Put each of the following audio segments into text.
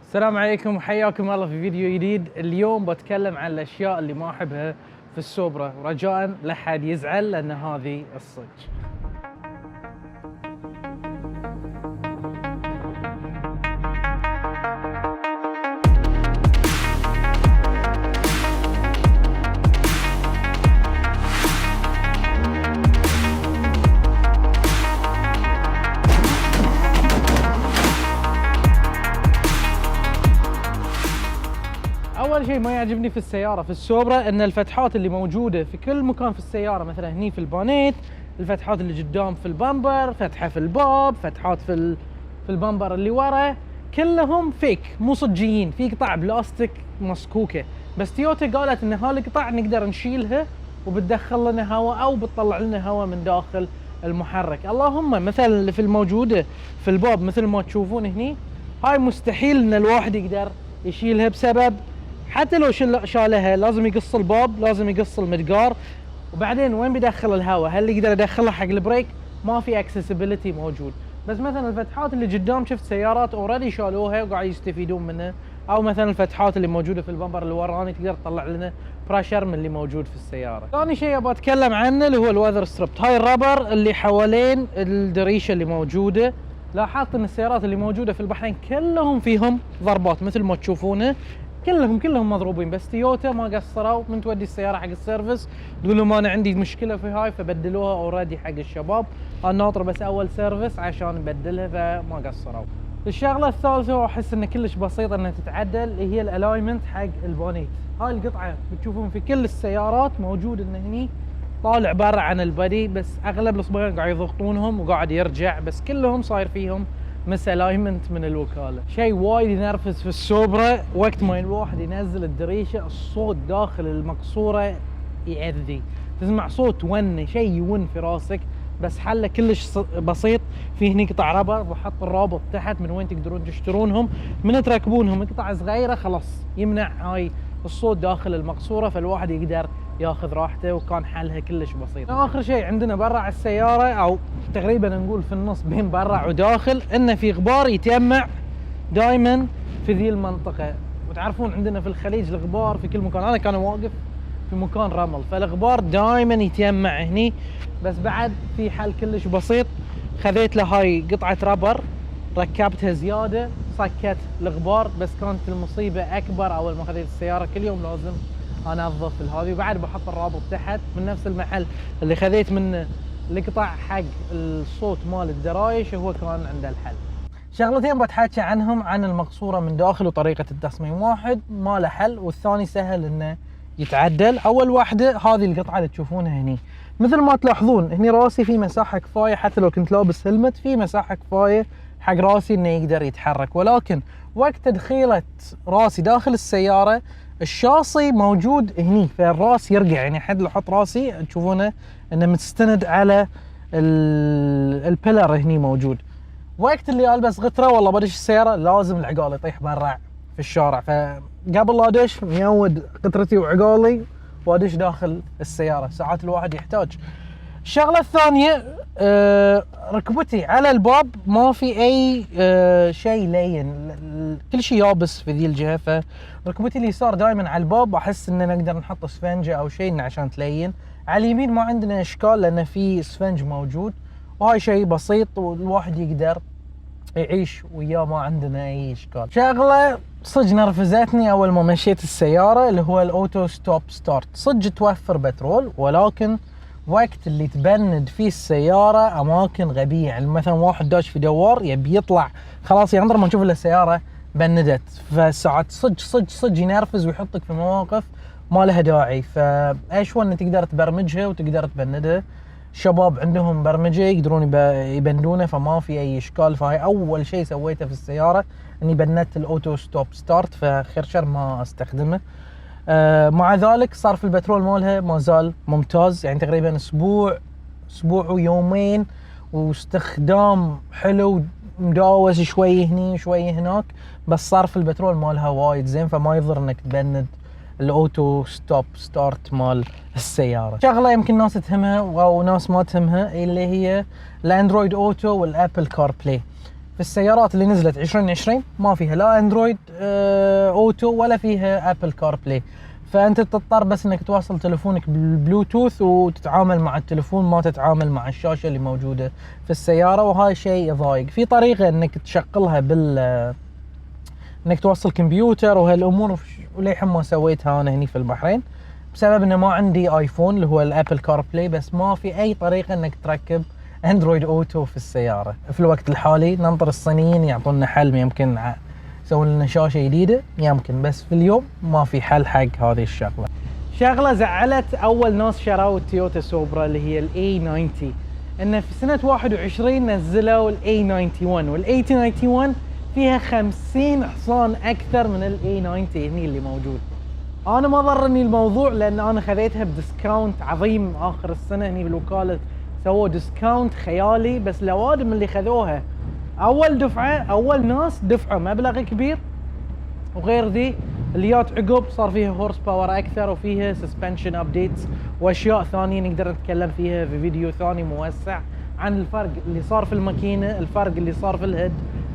السلام عليكم وحياكم الله في فيديو جديد. اليوم بتكلم عن الاشياء اللي ما احبها في السوبرا، ورجاء لا حد يزعل لان هذه الصج. اول شيء ما يعجبني في السياره في السوبرا ان الفتحات اللي موجوده في كل مكان في السياره، مثلا هني في البانيت، الفتحات اللي قدام في البامبر، فتحه في الباب، فتحات في البامبر اللي ورا، كلهم فيك مو صجيين، في قطع بلاستيك مسكوكه. بس تويوتا قالت ان هالقطع نقدر نشيلها وبتدخل لنا هواء او بتطلع لنا هواء من داخل المحرك. اللهم مثلا اللي في الموجوده في الباب مثل ما تشوفون هني، هاي مستحيل ان الواحد يقدر يشيلها، بسبب حتى لو شالها لازم يقص الباب، لازم يقص المدقار، وبعدين وين بيدخل الهواء؟ هل يقدر يدخلها حق البريك؟ ما في اكسسبيلتي موجود. بس مثلا الفتحات اللي قدام شفت سيارات اوريدي شالوها وقاعد يستفيدون منها، او مثلا الفتحات اللي موجوده في البمبر اللي وراني تقدر تطلع لنا بريشر من اللي موجود في السياره. ثاني شيء ابغى اتكلم عنه اللي هو الوذر ستريب، هاي الرابر اللي حوالين الدريشه اللي موجوده. لاحظت ان السيارات اللي موجوده في البحرين كلهم فيهم ضربات مثل ما تشوفونه، كلهم مضروبين، بس تويوتا ما قصروا من تودي السياره حق السيرفس تقول لهم انا عندي مشكله في هاي، فبدلوها اوريدي حق الشباب. انا ناطر بس اول سيرفس عشان نبدلها، فما قصروا. الشغله الثالثه واحس انه كلش بسيطه انها تتعدل هي الالاينمنت حق البونيت. هاي القطعه بتشوفون في كل السيارات موجود انه هني طالع برا عن البادي، بس اغلب الصبيان قاعد يضغطونهم وقاعد يرجع، بس كلهم صاير فيهم مس الاينمنت من الوكاله. شيء وايد ينرفز في السوبرا وقت ما الواحد ينزل الدريشه، الصوت داخل المقصوره يعذي، تسمع صوت ون، شيء يون في راسك. بس حله كلش بسيط، في هني قطع رابر بحط الرابط تحت من وين تقدرون تشترونهم، من تركبونهم قطع صغيره خلاص يمنع هاي الصوت داخل المقصوره، فالواحد يقدر ياخذ راحته، وكان حلها كلش بسيط. اخر شيء عندنا برا على السياره، او تقريبا نقول في النص بين برا وداخل، انه في غبار يتجمع دائما في ذي المنطقه. وتعرفون عندنا في الخليج الغبار في كل مكان، انا كان واقف في مكان رمل، فالغبار دائما يتجمع هني. بس بعد في حل كلش بسيط، خذيت له هاي قطعه ربر ركبتها زياده، صكت الغبار. بس كانت المصيبه اكبر اول ما خذيت السياره، كل يوم لازم انظف هذه، وبعد بحط الرابط تحت من نفس المحل اللي خذيت منه القطع حق الصوت مال الدرايش، هو كان عنده الحل. شغلتين بتحكي عنهم، عن المقصوره من داخل وطريقه التصميم. واحد ما له حل، والثاني سهل انه يتعدل. اول واحده هذه القطعه اللي تشوفونها هني، مثل ما تلاحظون هني راسي في مساحه كفايه، حتى لو كنت لابس هلمت في مساحه كفايه حق راسي انه يقدر يتحرك. ولكن وقت تدخيله راسي داخل السياره الشاصي موجود هني، فالراس يرجع، يعني حد لو حط راسي تشوفونه انه مستند على البيلر هني موجود. وقت اللي البس غتره والله بدش السياره لازم العقال يطيح برا في الشارع، فقبل لا ادش ميود غترتي وعقالي وادش داخل السياره، ساعات الواحد يحتاج. الشغله الثانيه ركبتي على الباب ما في اي شيء لين، كل شيء يابس في ذي الجهه، فركبتي اليسار دائما على الباب احس ان نقدر نحط اسفنجه او شيء عشان تلين. على اليمين ما عندنا اشكال لان في اسفنج موجود، وهاي شيء بسيط والواحد يقدر يعيش وياه، ما عندنا اي اشكال. شغله صدق نرفزتني اول ما مشيت السياره اللي هو الاوتو ستوب ستارت. صدق توفر بترول، ولكن وقت اللي تبند فيه السياره اماكن غبيه، يعني مثلا واحد داش في دوار يبي يطلع خلاص ينظر ما نشوف الا السياره بندت، فساعات صدق ينرفز ويحطك في مواقف ما لها داعي. فايش ان تقدر تبرمجها وتقدر تبندها، الشباب عندهم برمجه يقدرون يبندونه، فما في اي اشكال. فهي اول شيء سويته في السياره اني بندت الاوتو ستوب ستارت، فخير شر ما استخدمه. مع ذلك صار في البترول مالها ما زال ممتاز، يعني تقريبا اسبوع ويومين واستخدام حلو، مداوس شوي هني شوي هناك، بس صار في البترول مالها وايد زين، فما يضر انك تبند الاوتو ستوب ستارت مال السياره. شغله يمكن ناس تهمها او ناس ما تهمها اللي هي الاندرويد اوتو والابل كار بلاي. في السيارات اللي نزلت 2020 ما فيها لا اندرويد اوتو ولا فيها ابل كار بلاي، فانت تضطر بس انك توصل تلفونك بالبلوتوث وتتعامل مع التلفون، ما تتعامل مع الشاشه اللي موجوده في السياره، وهاي شيء يضايق. في طريقه انك تشغلها انك توصل كمبيوتر وهالامور، وللحين ما سويتها انا هني في البحرين بسبب انه ما عندي ايفون اللي هو الابل كار بلاي، بس ما في اي طريقه انك تركب اندرويد اوتو في السياره في الوقت الحالي. ننطر الصينيين يعطونا حل، يمكن يسوون لنا شاشه جديده يمكن، بس في اليوم ما في حل حق هذه الشغله. شغله زعلت اول ناس شروا التويوتا سوبرا اللي هي الاي 90، انه في سنه 21 نزلوا الاي 91، والاي 91 فيها 50 حصان اكثر من الاي 90 هني اللي موجود. انا ما ضرني الموضوع لان انا خذيتها بديسكاونت عظيم اخر السنه هني بالوكاله، سووا ديسكاونت خيالي، بس الاوادم اللي خذوها اول دفعه اول ناس دفعوا مبلغ كبير، وغير ذي اللي جات عقب صار فيها هورس باور اكثر وفيها سسبنشن ابديتس واشياء ثانيه نقدر نتكلم فيها في فيديو ثاني موسع عن الفرق اللي صار في الماكينه، الفرق اللي صار في الهيد،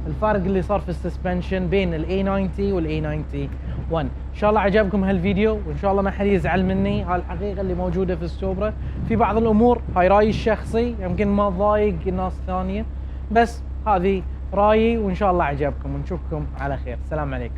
الفرق اللي صار في السسبنشن بين الاي 90 والاي 91. ان شاء الله عجبكم هالفيديو، وان شاء الله ما حد يزعل مني، هاي الحقيقه اللي موجوده في السوبرا. في بعض الامور هاي رايي الشخصي يمكن ما ضايق ناس ثانيه، بس هذه رايي، وان شاء الله عجبكم، ونشوفكم على خير. السلام عليكم.